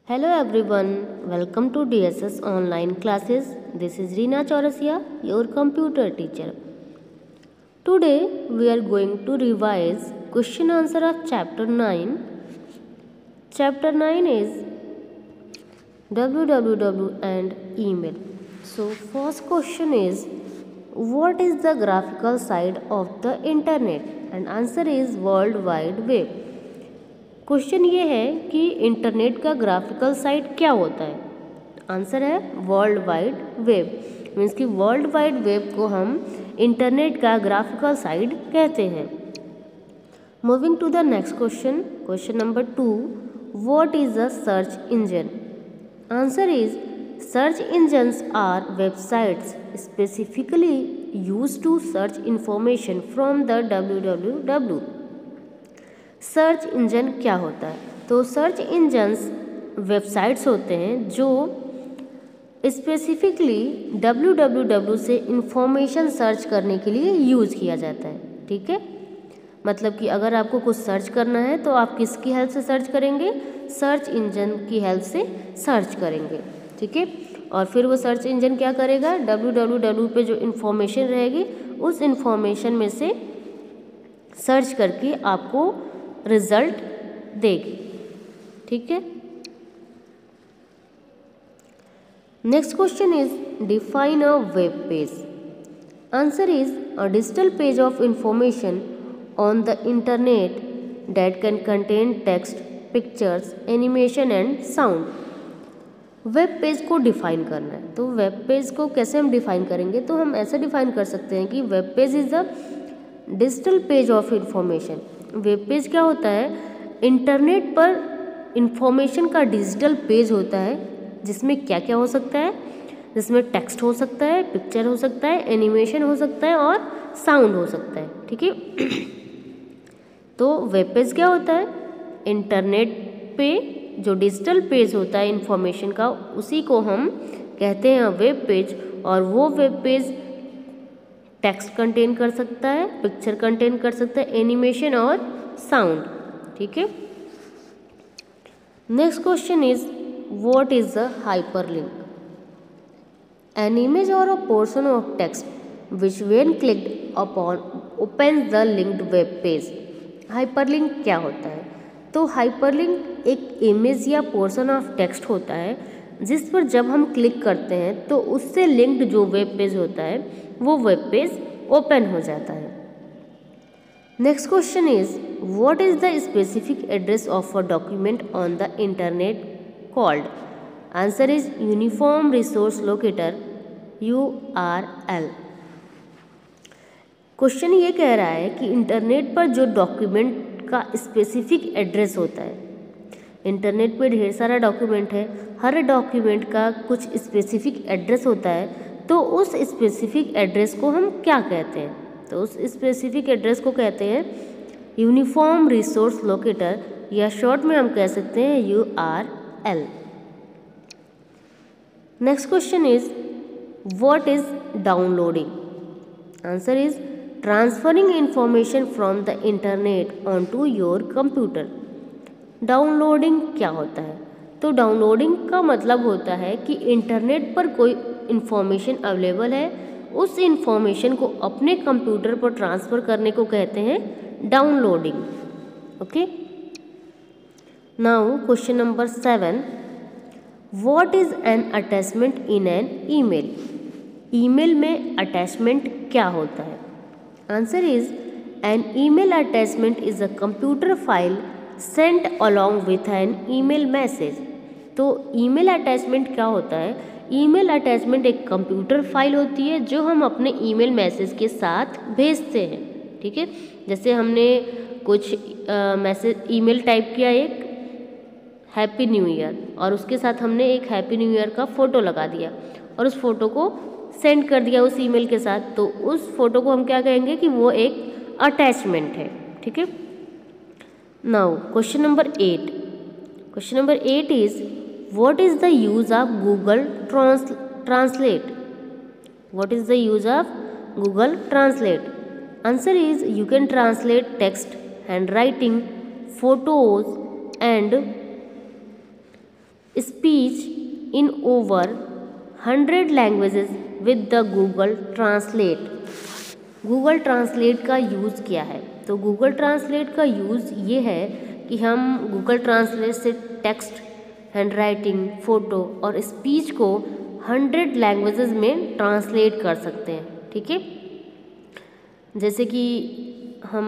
Hello everyone, welcome to DSS online classes. This is Reena Chaurasia, your computer teacher. Today we are going to revise question answer of chapter 9. Chapter 9 is www and email. So first question is, what is the graphical side of the internet? And answer is World Wide Web. Question ये है कि internet का graphical site क्या होता है। Answer है world wide web. Means कि world wide web को हम इंटरनेट का ग्राफिकल साइट कहते हैं। Moving to the next question, question number 2, what is a search engine? Answer is search engines are websites specifically used to search information from the www। Search engine क्या होता है? तो search engines websites होते हैं जो specifically www से information search करने के लिए यूज़ किया जाता है। ठीक है, मतलब कि अगर आपको कुछ सर्च करना है तो आप किसकी हेल्प से सर्च करेंगे? सर्च इंजन की हेल्प से सर्च करेंगे। ठीक है, और फिर वो सर्च इंजन क्या करेगा? www पे जो इंफॉर्मेशन रहेगी उस इंफॉर्मेशन में से सर्च करके आपको रिजल्ट देगी। ठीक है, next question is define a web page. Answer is a digital page of information on the internet that can contain text, pictures, animation and sound. Web page को डिफाइन करना है, तो वेब पेज को कैसे हम डिफाइन करेंगे? तो हम ऐसे डिफाइन कर सकते हैं कि web page is a digital page of information. Web page क्या होता है? इंटरनेट पर इंफॉर्मेशन का डिजिटल पेज होता है जिसमें क्या क्या हो सकता है? जिसमें टेक्स्ट हो सकता है, पिक्चर हो सकता है, एनिमेशन हो सकता है और साउंड हो सकता है। ठीक है, तो वेब पेज क्या होता है? इंटरनेट पे जो डिजिटल पेज होता है इंफॉर्मेशन का, उसी को हम कहते हैं वेब पेज। और वो वेब पेज टेक्स्ट कंटेन कर सकता है, पिक्चर कंटेन कर सकता है, एनिमेशन और साउंड। ठीक है, next question is what is a hyperlink? An image or a portion of text which when clicked upon opens the linked web page. Hyperlink क्या होता है? तो हाइपरलिंक एक इमेज या पोर्शन ऑफ टेक्स्ट होता है जिस पर जब हम क्लिक करते हैं तो उससे लिंक्ड जो वेब पेज होता है वो वेब पेज ओपन हो जाता है। Next question is what is the specific address of a document on the internet called? Answer is uniform resource locator, URL। Question ये कह रहा है कि इंटरनेट पर जो डॉक्यूमेंट का स्पेसिफिक एड्रेस होता है, इंटरनेट पे ढेर सारा डॉक्यूमेंट है, हर डॉक्यूमेंट का कुछ स्पेसिफिक एड्रेस होता है, तो उस स्पेसिफिक एड्रेस को हम क्या कहते हैं? तो उस स्पेसिफिक एड्रेस को कहते हैं यूनिफॉर्म रिसोर्स लोकेटर, या शॉर्ट में हम कह सकते हैं URL। Next question is what is downloading? Answer is transferring information from the internet on to your computer. Downloading क्या होता है? तो डाउनलोडिंग का मतलब होता है कि इंटरनेट पर कोई इंफॉर्मेशन अवेलेबल है, उस इंफॉर्मेशन को अपने कंप्यूटर पर ट्रांसफ़र करने को कहते हैं downloading. Okay, now question number 7, what is an attachment in an email? Email में अटैचमेंट क्या होता है? Answer is an email attachment is a computer file sent along with an email message. तो ईमेल अटैचमेंट क्या होता है? Email attachment एक computer file होती है जो हम अपने ईमेल मैसेज के साथ भेजते हैं। ठीक है, जैसे हमने कुछ मैसेज ईमेल टाइप किया, एक हैप्पी न्यू ईयर, और उसके साथ हमने एक हैप्पी न्यू ईयर का फ़ोटो लगा दिया और उस फोटो को सेंड कर दिया उस ईमेल के साथ, तो उस फोटो को हम क्या कहेंगे कि वो एक अटैचमेंट है। ठीक है, now question number 8। Question number 8 is what is the use of Google Translate? What is the use of Google Translate? Answer is you can translate text, handwriting, photos and speech in over 100 languages with the Google translate. Google translate का use क्या है? तो Google translate का use ये है कि हम Google translate से टेक्स्ट, हैंडराइटिंग, फ़ोटो और स्पीच को 100 लैंग्वेजेस में ट्रांसलेट कर सकते हैं। ठीक है, जैसे कि हम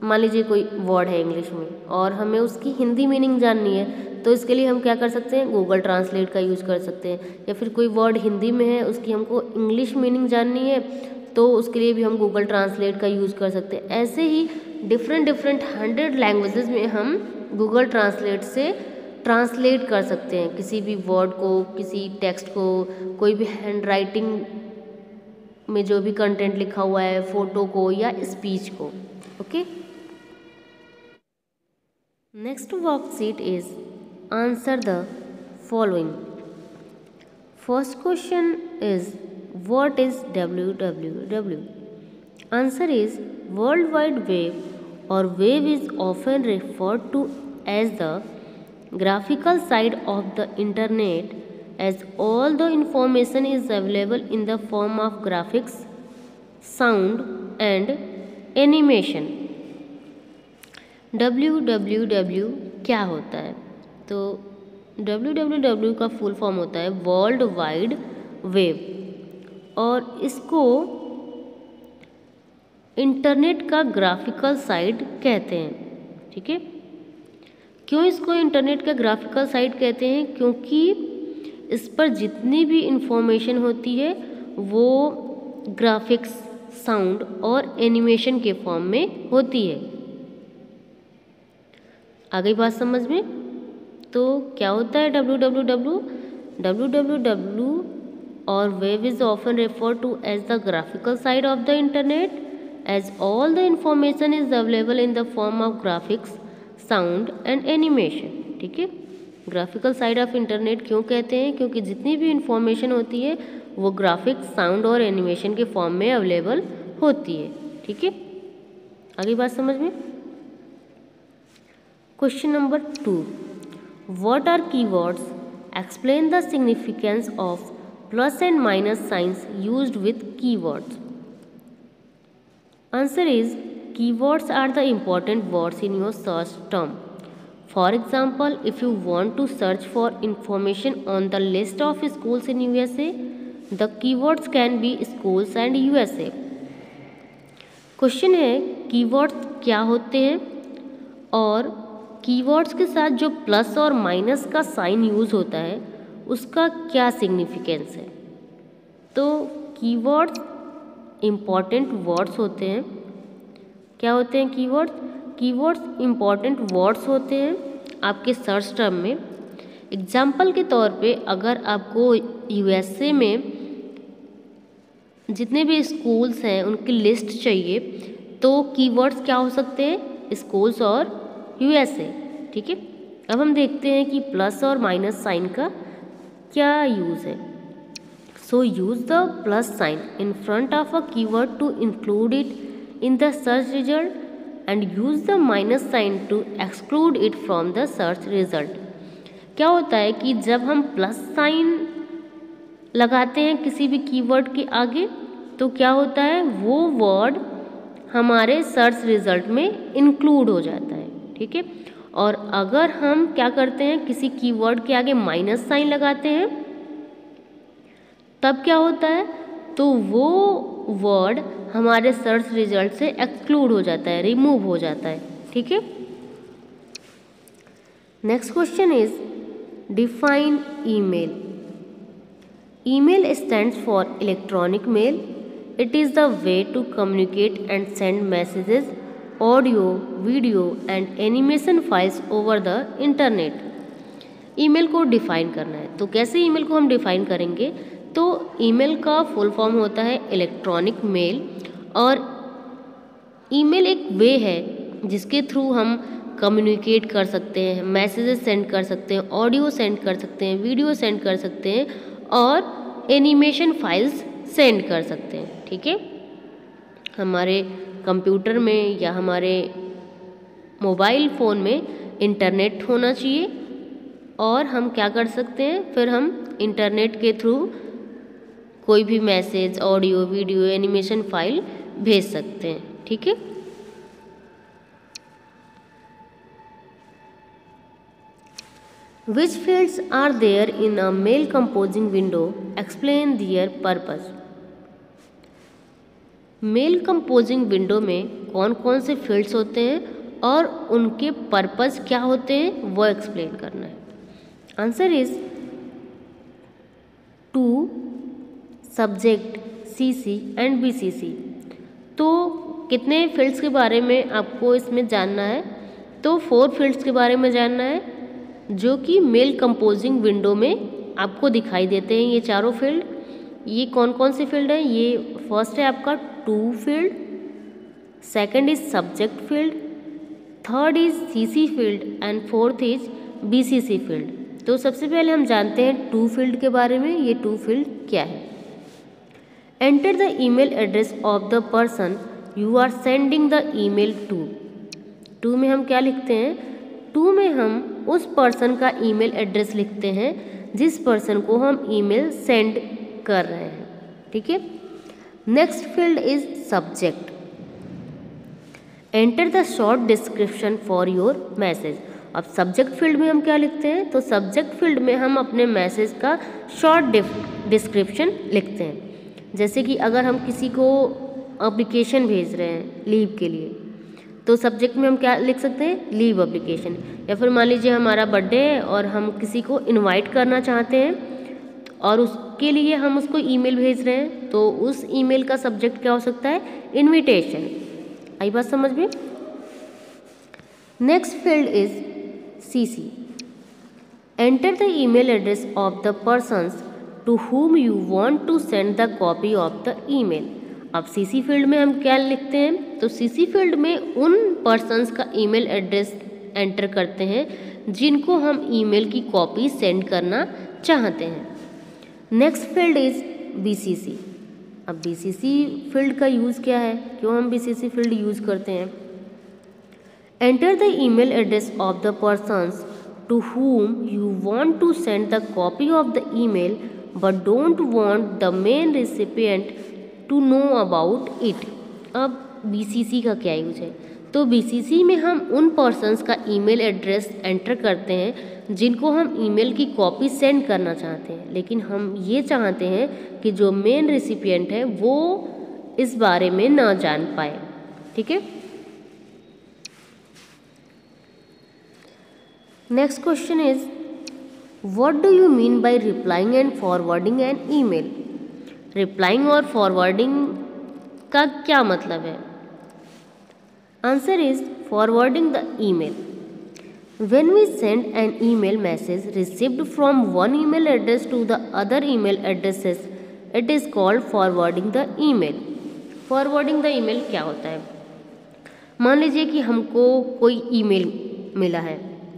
मान लीजिए कोई वर्ड है इंग्लिश में और हमें उसकी हिंदी मीनिंग जाननी है, तो इसके लिए हम क्या कर सकते हैं? गूगल ट्रांसलेट का यूज़ कर सकते हैं। या फिर कोई वर्ड हिंदी में है, उसकी हमको इंग्लिश मीनिंग जाननी है, तो उसके लिए भी हम गूगल ट्रांसलेट का यूज़ कर सकते हैं। ऐसे ही डिफरेंट 100 लैंग्वेजेस में हम गूगल ट्रांसलेट से ट्रांसलेट कर सकते हैं किसी भी वर्ड को, किसी टेक्स्ट को, कोई भी हैंडराइटिंग में जो भी कंटेंट लिखा हुआ है, फ़ोटो को या स्पीच को। Okay, next worksheet is answer the following. First question is what is www? Answer is World Wide Web or web is often referred to as the graphical side of the internet, as all the information is available in the form of graphics, sound and animation. www क्या होता है? तो www का full form होता है world wide web, और इसको internet का ग्राफिकल साइट कहते हैं। ठीक है, क्यों इसको इंटरनेट का ग्राफिकल साइट कहते हैं? क्योंकि इस पर जितनी भी इंफॉर्मेशन होती है वो ग्राफिक्स, साउंड और एनिमेशन के फॉर्म में होती है। आ गई बात समझ में? तो क्या होता है www? www or web is often referred to as the graphical side of the internet, as all the information is available in the form of graphics, sound and animation. ठीक है, ग्राफिकल साइड ऑफ इंटरनेट क्यों कहते हैं? क्योंकि जितनी भी information होती है वो ग्राफिक्स, साउंड और एनिमेशन के फॉर्म में अवेलेबल होती है। ठीक है, आगे बात समझ में? Question number 2, what are keywords? Explain the significance of plus and minus signs used with keywords. Answer is keywords are the important words in your search term. For example, if you want to search for information on the list of schools in USA, the keywords can be schools and USA. Question है keywords क्या होते हैं और keywords के साथ जो plus और minus का साइन यूज़ होता है उसका क्या सिग्निफिकेंस है। तो कीवर्ड्स इम्पॉर्टेंट वर्ड्स होते हैं। क्या होते हैं कीवर्ड्स? कीवर्ड्स इम्पॉर्टेंट वर्ड्स होते हैं आपके सर्च टर्म में। एग्जाम्पल के तौर पे अगर आपको यूएसए में जितने भी स्कूल्स हैं उनकी लिस्ट चाहिए तो कीवर्ड्स क्या हो सकते हैं? स्कूल्स और यूएसए। ठीक है, अब हम देखते हैं कि प्लस और माइनस साइन का क्या यूज़ है। So use the plus sign in front of a keyword to include it in the search result and use the minus sign to exclude it from the search result. क्या होता है कि जब हम plus sign लगाते हैं किसी भी कीवर्ड के आगे तो क्या होता है, वो वर्ड हमारे सर्च रिजल्ट में इंक्लूड हो जाता है। ठीक है, और अगर हम क्या करते हैं किसी कीवर्ड के आगे माइनस साइन लगाते हैं तब क्या होता है, तो वो वर्ड हमारे सर्च रिजल्ट से एक्सक्लूड हो जाता है, रिमूव हो जाता है। ठीक है, next question is define email. Email stands for electronic mail. It is the way to communicate and send messages, audio, video and animation files over the internet. Email को डिफ़ाइन करना है तो कैसे ईमेल को हम डिफ़ाइन करेंगे? तो email का फुल फॉर्म होता है इलेक्ट्रॉनिक मेल, और ईमेल एक वे है जिसके थ्रू हम कम्युनिकेट कर सकते हैं, मैसेजेस सेंड कर सकते हैं, ऑडियो सेंड कर सकते हैं, वीडियो सेंड कर सकते हैं और एनिमेशन फाइल्स सेंड कर सकते हैं। ठीक है, हमारे कंप्यूटर में या हमारे मोबाइल फ़ोन में इंटरनेट होना चाहिए और हम क्या कर सकते हैं, फिर हम इंटरनेट के थ्रू कोई भी message, audio, video, animation file भेज सकते हैं। ठीक है। Which fields are there in a mail composing window? Explain their purpose. Mail composing window में कौन कौन से फील्ड्स होते हैं और उनके पर्पस क्या होते हैं वो एक्सप्लेन करना है। Answer is to subject, CC and BCC. तो कितने फील्ड्स के बारे में आपको इसमें जानना है, तो 4 फील्ड्स के बारे में जानना है जो कि मेल कंपोजिंग विंडो में आपको दिखाई देते हैं। ये चारों फील्ड, ये कौन कौन से फील्ड हैं, ये फर्स्ट है आपका to field, second is subject field, third is CC field and fourth is BCC field. तो सबसे पहले हम जानते हैं टू फील्ड के बारे में। ये टू फील्ड क्या है। Enter the email address of the person you are sending the email to. To में हम क्या लिखते हैं, टू में हम उस पर्सन का ईमेल एड्रेस लिखते हैं जिस पर्सन को हम ईमेल सेंड कर रहे हैं। ठीक है। Next field is subject. Enter the short description for your message. अब सब्जेक्ट फील्ड में हम क्या लिखते हैं, तो सब्जेक्ट फील्ड में हम अपने मैसेज का शॉर्ट डिस्क्रिप्शन लिखते हैं। जैसे कि अगर हम किसी को एप्लीकेशन भेज रहे हैं लीव के लिए, तो सब्जेक्ट में हम क्या लिख सकते हैं, लीव एप्लीकेशन। या फिर मान लीजिए हमारा बर्थडे है और हम किसी को इनवाइट करना चाहते हैं और उसके लिए हम उसको ईमेल भेज रहे हैं, तो उस ईमेल का सब्जेक्ट क्या हो सकता है, इनविटेशन। आई बात समझ में। Next field is CC. Enter the email address of the persons to whom you want to send the copy of the email। अब सीसी फील्ड में हम क्या लिखते हैं, तो सीसी फील्ड में उन पर्सन्स का ईमेल एड्रेस एंटर करते हैं जिनको हम ईमेल की कॉपी सेंड करना चाहते हैं। Next field is BCC. अब बीसीसी फील्ड का यूज़ क्या है, क्यों हम बीसीसी फील्ड यूज़ करते हैं। Enter the email address of the persons to whom you want to send the copy of the email but don't want the main recipient to know about it। अब BCC का क्या use है, तो BCC में हम उन persons का email address enter करते हैं जिनको हम ईमेल की कॉपी सेंड करना चाहते हैं, लेकिन हम ये चाहते हैं कि जो मेन रेसिपिएंट है वो इस बारे में ना जान पाए। ठीक है। Next question is what do you mean by replying and forwarding an email. Replying और फॉरवर्डिंग का क्या मतलब है। Answer is forwarding the email. When we send an email message received from one email address to the other email addresses, it is called forwarding the email। Forwarding the email क्या होता है, मान लीजिए कि हमको कोई ईमेल मिला है,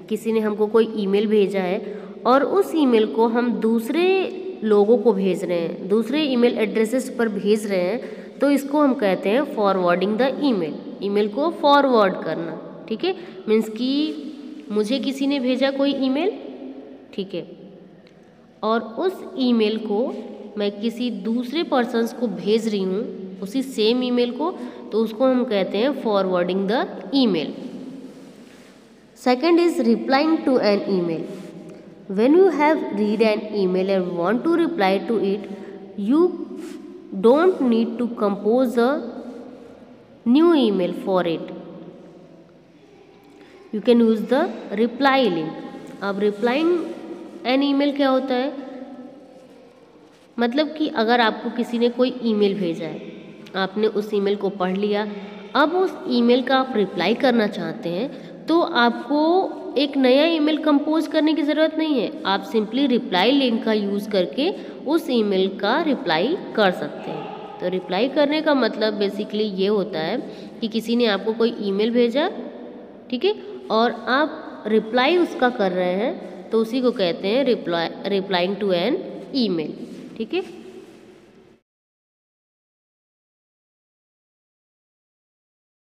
किसी ने हमको कोई ईमेल भेजा है और उस ईमेल को हम दूसरे लोगों को भेज रहे हैं, दूसरे ईमेल एड्रेसेस पर भेज रहे हैं, तो इसको हम कहते हैं फॉरवर्डिंग द ईमेल। ईमेल को फॉरवर्ड करना। ठीक है। मीन्स कि मुझे किसी ने भेजा कोई ईमेल, ठीक है, और उस ईमेल को मैं किसी दूसरे पर्सन्स को भेज रही हूँ, उसी सेम ईमेल को, तो उसको हम कहते हैं forwarding the email. Second is replying to an email. When you have read an email and want to reply to it, you don't need to compose a new email for it, you can use the reply link. अब replying an email क्या होता है, मतलब कि अगर आपको किसी ने कोई ईमेल भेजा है, आपने उस ईमेल को पढ़ लिया, अब उस ईमेल का आप रिप्लाई करना चाहते हैं, तो आपको एक नया ईमेल कंपोज करने की ज़रूरत नहीं है। आप सिंपली रिप्लाई लिंक का यूज़ करके उस ईमेल का रिप्लाई कर सकते हैं। तो रिप्लाई करने का मतलब बेसिकली ये होता है कि किसी ने आपको कोई ईमेल भेजा, ठीक है, और आप रिप्लाई उसका कर रहे हैं, तो उसी को कहते हैं रिप्लाइंग टू एन ईमेल। ठीक है।